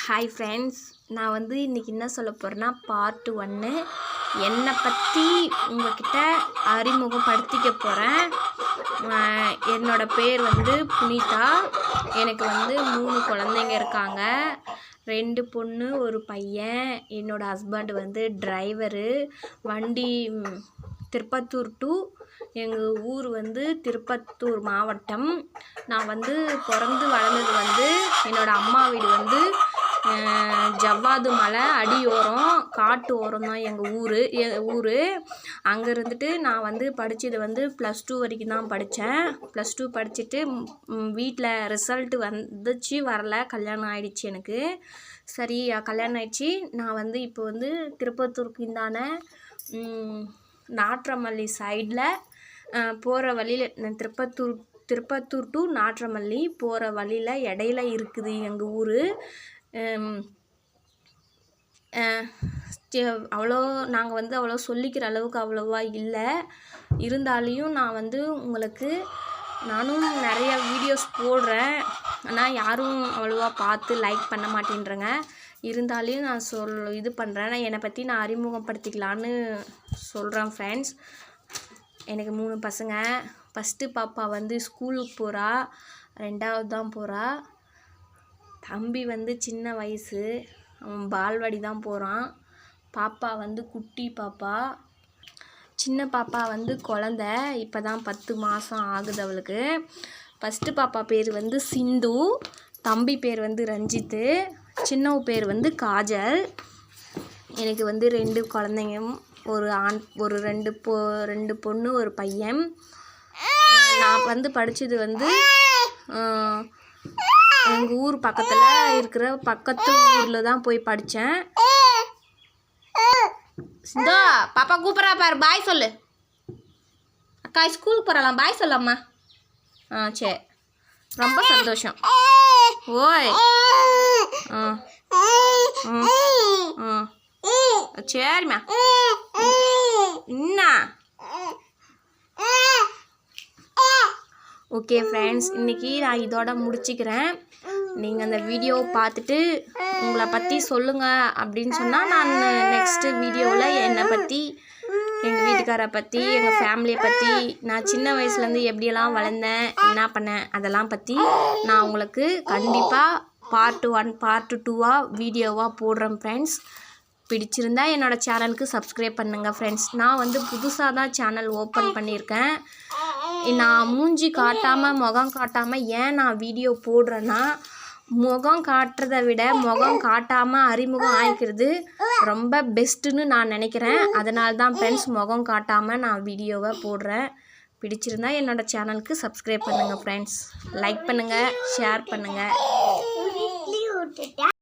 Hi friends, நான் வந்து இன்றைக்கி என்ன சொல்ல போகிறேன்னா பார்ட் 1 என்னை பற்றி உங்கள்கிட்ட அறிமுகப்படுத்திக்க போகிறேன். என்னோடய பேர் வந்து புனிதா. எனக்கு வந்து 3 குழந்தைங்க இருக்காங்க. 2 பொண்ணு 1 பையன். என்னோடய ஹஸ்பண்ட் வந்து டிரைவரு. வண்டி திருப்பத்தூர் டு எங்கள் ஊர் வந்து திருப்பத்தூர் மாவட்டம். நான் வந்து பிறந்து வளர்ந்தது வந்து என்னோடய அம்மா வீடு வந்து ஜவ்வாது மலை அடியோரம் காட்டு ஓரம் தான் எங்கள் ஊர். அங்கே இருந்துட்டு நான் வந்து படித்தது வந்து +2 வரைக்கும் தான் படித்தேன். +2 படிச்சுட்டு வீட்டில் ரிசல்ட்டு வந்துச்சு, வரல, கல்யாணம் ஆகிடுச்சு எனக்கு. சரி, கல்யாணம் ஆகிடுச்சு. நான் வந்து இப்போ வந்து திருப்பத்தூருக்கு இந்தான நாற்றமல்லி சைடில் போகிற வழியில் திருப்பத்தூர் டு நாற்றமல்லி போகிற வழியில் இடையில இருக்குது எங்கள் ஊர். நாங்கள் வந்து அவ்வளோ சொல்லிக்கிற அளவுக்கு அவ்வளோவா இல்லை. இருந்தாலையும் நான் வந்து உங்களுக்கு நானும் நிறைய வீடியோஸ் போடுறேன். ஆனால் யாரும் அவ்வளோவா பார்த்து லைக் பண்ண மாட்டேன்றங்க. இருந்தாலையும் நான் இது பண்ணுறேன். என்னை பற்றி நான் அறிமுகப்படுத்திக்கலான்னு சொல்கிறேன் ஃப்ரெண்ட்ஸ். எனக்கு 3 பசங்க. ஃபஸ்ட்டு பாப்பா வந்து ஸ்கூலுக்கு போகிறா, 2வது தான் போகிறா. தம்பி வந்து சின்ன வயசு, அவன் பால்வாடி தான் போகிறான். பாப்பா வந்து குட்டி பாப்பா. சின்ன பாப்பா வந்து குழந்த, இப்போ தான் 10 மாதம் ஆகுது அவளுக்கு. ஃபஸ்ட்டு பாப்பா பேர் வந்து சிந்து, தம்பி பேர் வந்து ரஞ்சித்து, சின்னவ பேர் வந்து காஜல். எனக்கு வந்து 2 குழந்தைங்க, ஒரு ஆண், ஒரு 2 பொண்ணு 1 பையன். நான் வந்து படித்தது வந்து எங்கள் ஊர் பக்கத்தில் இருக்கிற பக்கத்து ஊரில் தான் போய் படித்தேன். சிந்தோ, பாப்பா கூப்பிட்றா பாரு, பாய் சொல்லு. அக்கா ஸ்கூலுக்கு போகிறாளாம், பாய் சொல்லம்மா. சரி, ரொம்ப சந்தோஷம். ஓய், சரிம்மா. என்ன ஓகே ஃப்ரெண்ட்ஸ், இன்றைக்கி நான் இதோட முடிச்சுக்கிறேன். நீங்கள் அந்த வீடியோவை பார்த்துட்டு உங்களை பற்றி சொல்லுங்கள் அப்படின்னு சொன்னால் நான் நெக்ஸ்ட்டு வீடியோவில் என்னை பற்றி, எங்கள் வீட்டுக்காரை பற்றி, எங்கள் ஃபேமிலியை பற்றி, நான் சின்ன வயசுலேருந்து எப்படியெல்லாம் வளர்ந்தேன், என்ன பண்ணேன், அதெல்லாம் பற்றி நான் உங்களுக்கு கண்டிப்பாக பார்ட் 1 பார்ட் 2வாக வீடியோவாக போடுறேன் ஃப்ரெண்ட்ஸ். பிடிச்சிருந்தா என்னோடய சேனலுக்கு சப்ஸ்கிரைப் பண்ணுங்கள் ஃப்ரெண்ட்ஸ். நான் வந்து புதுசாக தான் சேனல் ஓப்பன் பண்ணியிருக்கேன். நான் மூஞ்சி காட்டாமல், முகம் காட்டாமல் ஏன் நான் வீடியோ போடுறேன்னா, முகம் காட்டுறதை விட முகம் காட்டாமல் அறிமுகம் ஆகிக்கிறது ரொம்ப பெஸ்ட்டுன்னு நான் நினைக்கிறேன். அதனால தான் ஃப்ரெண்ட்ஸ் முகம் காட்டாமல் நான் வீடியோவை போடுறேன். பிடிச்சிருந்தா என்னோடய சேனலுக்கு சப்ஸ்கிரைப் பண்ணுங்கள் ஃப்ரெண்ட்ஸ். லைக் பண்ணுங்கள், ஷேர் பண்ணுங்கள்.